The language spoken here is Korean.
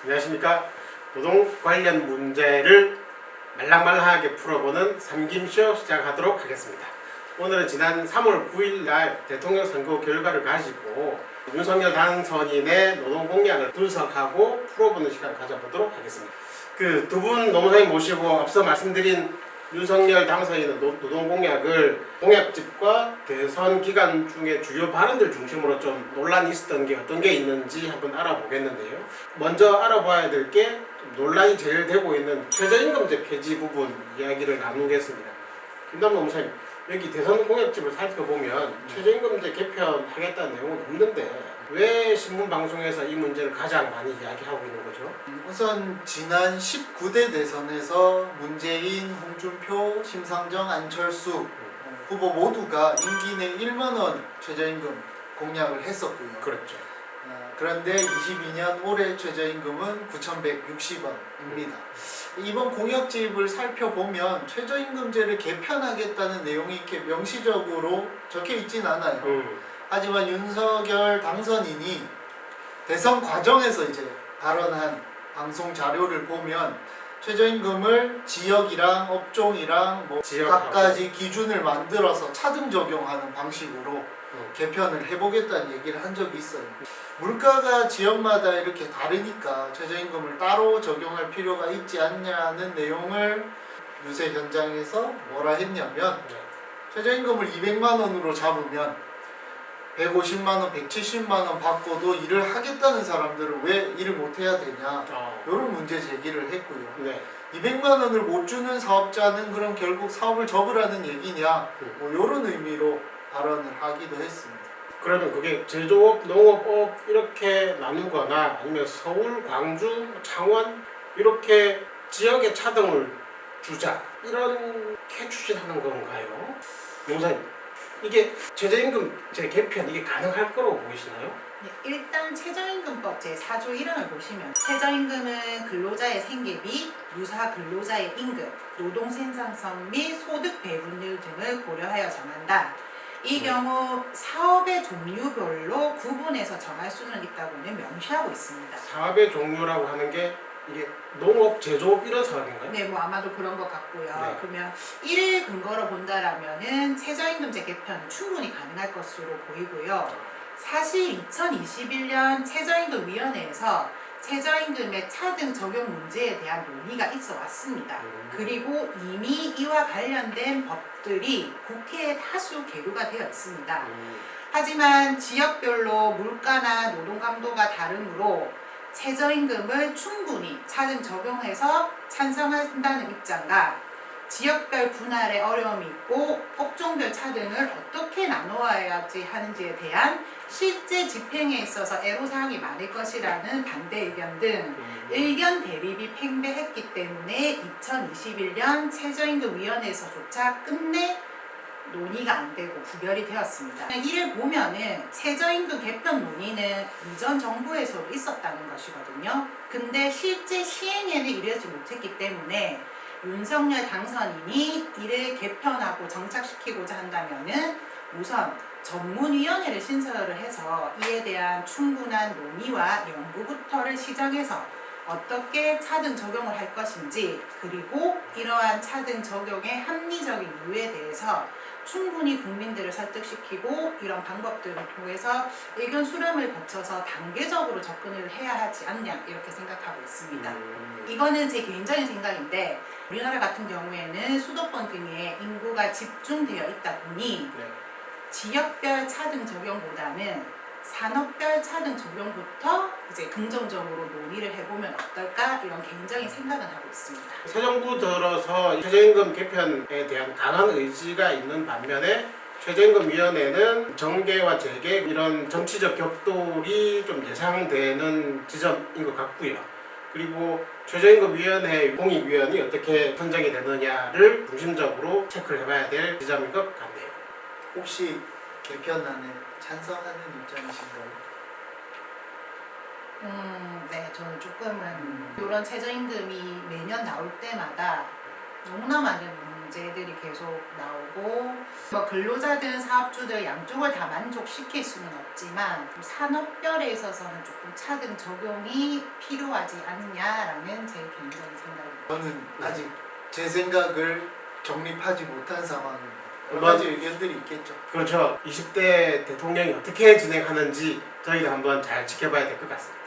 안녕하십니까. 노동 관련 문제를 말랑말랑하게 풀어보는 삼김쇼 시작하도록 하겠습니다. 오늘은 지난 3월 9일 날 대통령 선거 결과를 가지고 윤석열 당선인의 노동 공약을 분석하고 풀어보는 시간 가져보도록 하겠습니다. 그 두 분 노무사님 모시고 앞서 말씀드린 윤석열 당선인의 노동 공약을 공약집과 대선 기간 중에 주요 발언들 중심으로 좀 논란이 있었던 게 어떤 게 있는지 한번 알아보겠는데요. 먼저 알아봐야 될 게 논란이 제일 되고 있는 최저임금제 폐지 부분 이야기를 나누겠습니다. 김남노 노무사님, 여기 대선 공약집을 살펴보면 최저임금제 개편하겠다는 내용은 없는데 왜 신문방송에서 이 문제를 가장 많이 이야기하고 있는 거죠? 우선 지난 19대 대선에서 문재인, 홍준표, 심상정, 안철수 후보 모두가 임기 내 1만원 최저임금 공약을 했었고요. 그렇죠. 그런데 22년 올해 최저임금은 9,160원입니다. 이번 공약집을 살펴보면 최저임금제를 개편하겠다는 내용이 이렇게 명시적으로 적혀 있진 않아요. 하지만 윤석열 당선인이 대선 과정에서 이제 발언한 방송 자료를 보면 최저임금을 지역이랑 업종이랑 뭐 각가지 기준을 만들어서 차등 적용하는 방식으로 개편을 해보겠다는 얘기를 한 적이 있어요. 물가가 지역마다 이렇게 다르니까 최저임금을 따로 적용할 필요가 있지 않냐는 내용을 유세 현장에서 뭐라 했냐면 최저임금을 200만 원으로 잡으면 150만원, 170만원 받고도 일을 하겠다는 사람들은 왜 일을 못해야 되냐 이런 문제 제기를 했고요. 네. 200만원을 못 주는 사업자는 그럼 결국 사업을 접으라는 얘기냐 뭐 이런 의미로 발언을 하기도 했습니다. 그러면 그게 제조업, 농업업 이렇게 나누거나 아니면 서울, 광주, 창원 이렇게 지역에 차등을 주자 이렇게 추진하는 건가요? 노무사님, 이게 최저임금제 개편 이게 가능할 거라고 보이시나요? 네, 일단 최저임금법 제4조 1항을 보시면 최저임금은 근로자의 생계비, 유사 근로자의 임금, 노동 생산성 및 소득 배분율 등을 고려하여 정한다. 이 경우 사업의 종류별로 구분해서 정할 수는 있다고는 명시하고 있습니다. 사업의 종류라고 하는 게 이게 농업, 제조업 이런 사업인가요? 네, 뭐 아마도 그런 것 같고요. 네. 그러면 이를 근거로 본다라면은 최저임금제 개편은 충분히 가능할 것으로 보이고요. 사실 2021년 최저임금위원회에서 최저임금의 차등 적용 문제에 대한 논의가 있어 왔습니다. 그리고 이미 이와 관련된 법들이 국회에 다수 계류가 되어 있습니다. 하지만 지역별로 물가나 노동 강도가 다르므로 최저임금을 충분히 차등 적용해서 찬성한다는 입장과 지역별 분할에 어려움이 있고 업종별 차등을 어떻게 나누어야지 하는지에 대한 실제 집행에 있어서 애로사항이 많을 것이라는 반대 의견 등 의견 대립이 팽배했기 때문에 2021년 최저임금위원회에서조차 끝내 논의가 안 되고 부결이 되었습니다. 이를 보면은 최저임금 개편 논의는 이전 정부에서도 있었다는 것이거든요. 근데 실제 시행에는 이르지 못했기 때문에 윤석열 당선인이 이를 개편하고 정착시키고자 한다면은 우선 전문위원회를 신설을 해서 이에 대한 충분한 논의와 연구부터를 시정해서 어떻게 차등 적용을 할 것인지, 그리고 이러한 차등 적용의 합리적인 이유에 대해서 충분히 국민들을 설득시키고 이런 방법들을 통해서 의견 수렴을 거쳐서 단계적으로 접근을 해야 하지 않냐 이렇게 생각하고 있습니다. 이거는 제 개인적인 생각인데 우리나라 같은 경우에는 수도권 등에 인구가 집중되어 있다 보니 지역별 차등 적용보다는 산업별 차등 적용부터 이제 긍정적으로 논의를 해보면 어떨까 이런 개인적인 생각은 하고 있습니다. 새 정부 들어서 최저임금 개편에 대한 강한 의지가 있는 반면에 최저임금위원회는 정계와 재계 이런 정치적 격돌이 좀 예상되는 지점인 것 같고요. 그리고 최저임금위원회 공익위원이 어떻게 선정이 되느냐를 중심적으로 체크를 해봐야 될 지점인 것 같네요. 혹시 개편안에 찬성하는 입장이신가요? 네, 저는 조금은 이런 최저임금이 매년 나올 때마다 너무나 많은 문제들이 계속 나오고 뭐 근로자든 사업주들 양쪽을 다 만족시킬 수는 없지만 산업별에 있어서는 조금 차등 적용이 필요하지 않느냐라는 제 개인적인 생각입니다. 저는 아직 제 생각을 정립하지 못한 상황입니다. 여러 한번- 가지 의견들이 있겠죠. 그렇죠. 20대 대통령이 어떻게 진행하는지 저희도 한번 잘 지켜봐야 될 것 같습니다.